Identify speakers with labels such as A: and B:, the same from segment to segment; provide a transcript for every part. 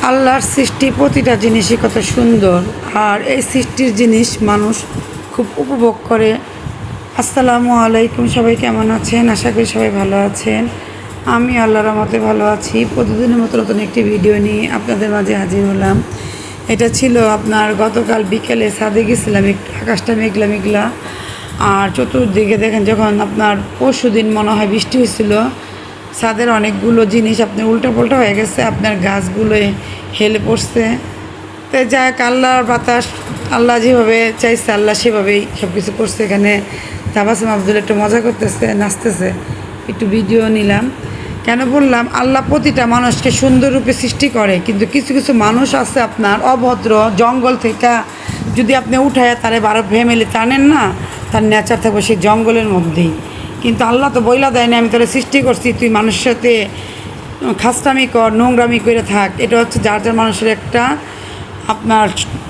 A: আল্লাহর সৃষ্টি প্রতিটা জিনিসই কত সুন্দর, আর এই সৃষ্টির জিনিস মানুষ খুব উপভোগ করে। আসসালামু আলাইকুম, সবাই কেমন আছেন? আশা করি সবাই ভালো আছেন। আমি আল্লাহর রহমতে ভালো আছি। প্রতিদিনের মতো নতুন একটি ভিডিও নিয়ে আপনাদের মাঝে হাজির হলাম। এটা ছিল আপনার গতকাল বিকেলে ছাদে গেছিলাম, একটু আকাশটা মেঘলা মেঘলা, আর চতুর্দিকে দেখেন যখন আপনার পরশু দিন মনে হয় বৃষ্টি হয়েছিল, ছাদের অনেকগুলো জিনিস আপনার উল্টাপাল্টা হয়ে গেছে, আপনার গাছগুলো হেলে পড়ছে। তো যাই হোক, আল্লাহর বাতাস, আল্লাহ যেভাবে চাইছে আল্লাহ সেভাবেই সব কিছু করছে। এখানে তাবাসুম আব্দুল একটু মজা করতেছে, নাচতেছে, একটু ভিডিও নিলাম। কেন বললাম, আল্লাহ প্রতিটা মানুষকে সুন্দর রূপে সৃষ্টি করে, কিন্তু কিছু কিছু মানুষ আছে আপনার অভদ্র। জঙ্গল থেকে যদি আপনি উঠায় তারে 12 ফ্যামিলি টানেন না, তার নেচার থাকবে সেই জঙ্গলের মধ্যেই। কিন্তু আল্লাহ তো বইলা দেয় না, আমি তোরা সৃষ্টি করছি, তুই মানুষের সাথে খাস্তামি কর, নোংরামি করে থাক। এটা হচ্ছে যার যার মানুষের একটা আপনার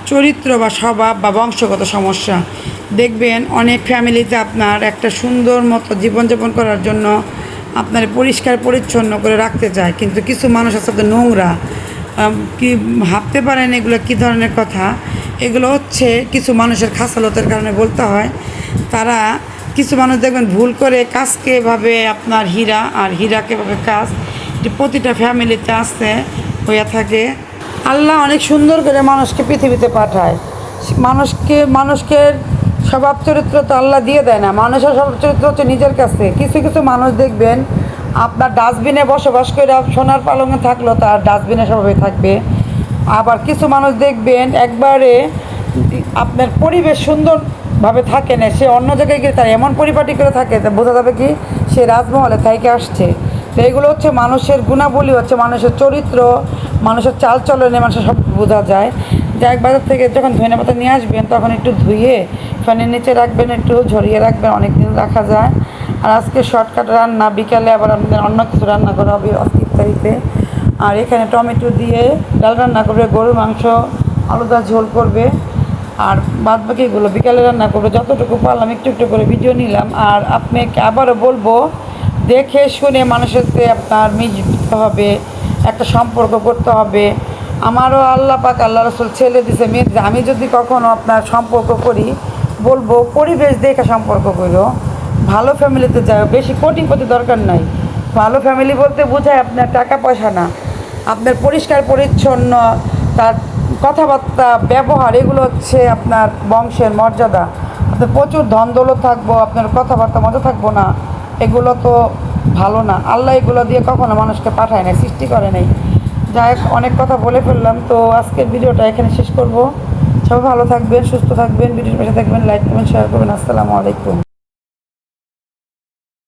A: চরিত্র বা স্বভাব বা বংশগত সমস্যা। দেখবেন অনেক ফ্যামিলিতে আপনার একটা সুন্দর মতো জীবনযাপন করার জন্য আপনার পরিষ্কার পরিচ্ছন্ন করে রাখতে চায়, কিন্তু কিছু মানুষ আছে আপনার নোংরা। কি ভাবতে পারেন এগুলো কী ধরনের কথা? এগুলো হচ্ছে কিছু মানুষের খাসালতের কারণে বলতে হয়। তারা কিছু মানুষ দেখবেন ভুল করে কাজকে ভাবে আপনার হীরা, আর হীরাকে ভাবে কাজ। প্রতিটা ফ্যামিলিতে আসতে হইয়া থাকে। আল্লাহ অনেক সুন্দর করে মানুষকে পৃথিবীতে পাঠায়। মানুষকে স্বভাব চরিত্র তো আল্লাহ দিয়ে দেয় না, মানুষের স্বভাব চরিত্র হচ্ছে নিজের কাছে। কিছু কিছু মানুষ দেখবেন আপনার ডাস্টবিনে বসবাস করে সোনার পালঙে থাকলো, তার ডাস্টবিনে স্বভাবে থাকবে। আবার কিছু মানুষ দেখবেন একবারে আপনার পরিবেশ সুন্দরভাবে থাকে না, সে অন্য জায়গায় গিয়ে তার এমন পরিপাটি করে থাকে, তা বোঝা যাবে কি সে রাজমহলে থেকে আসছে। তো এগুলো হচ্ছে মানুষের গুণাবলী, হচ্ছে মানুষের চরিত্র, মানুষের চালচলনে মানুষের সব বোঝা যায়। যে এক বাজার থেকে যখন ধনে পাতা নিয়ে আসবেন তখন একটু ধুয়ে ফ্যানের নিচে রাখবেন, একটু ঝরিয়ে রাখবেন, অনেক দিন রাখা যায়। আর আজকে শর্টকাট রান্না, বিকালে আবার আমাদের অন্য কিছু রান্না করা হবে ইফতারিতে। আর এখানে টমেটো দিয়ে ডাল রান্না করবে, গরুর মাংস আলুদা ঝোল করবে, আর বাদ বাকিগুলো বিকালে রান্না করবে। যতটুকু পারলাম একটু একটু করে ভিডিও নিলাম। আর আপনাকে আবারও বলবো, দেখে শুনে মানুষের সাথে আপনার মিশতে হবে, একটা সম্পর্ক করতে হবে। আমারও আল্লাহ পাক আল্লাহ রসুল ছেলে দিছে, মেয়ে দিছে। আমি যদি কখনও আপনার সম্পর্ক করি, বলবো পরিবেশ দেখে সম্পর্ক করো, ভালো ফ্যামিলিতে যাও, বেশি কোটিপতি দরকার নাই। ভালো ফ্যামিলি বলতে বোঝায় আপনার টাকা পয়সা না, আপনার পরিষ্কার পরিচ্ছন্ন, তার কথাবার্তা ব্যবহার, এগুলো হচ্ছে আপনার বংশের মর্যাদা। আপনার প্রচুর ধন দৌলত থাকবো, আপনার কথাবার্তা মজা থাকবো না, এগুলো তো ভালো না। আল্লাহ এগুলো দিয়ে কখনো মানুষকে পাঠায় নাই, সৃষ্টি করে নাই। যাই হোক, অনেক কথা বলে ফেললাম, তো আজকের ভিডিওটা এখানে শেষ করব। সবাই ভালো থাকবেন, সুস্থ থাকবেন, ভিডিওর পাশে থাকবেন, লাইক কমেন্ট শেয়ার করবেন। আসসালামু আলাইকুম।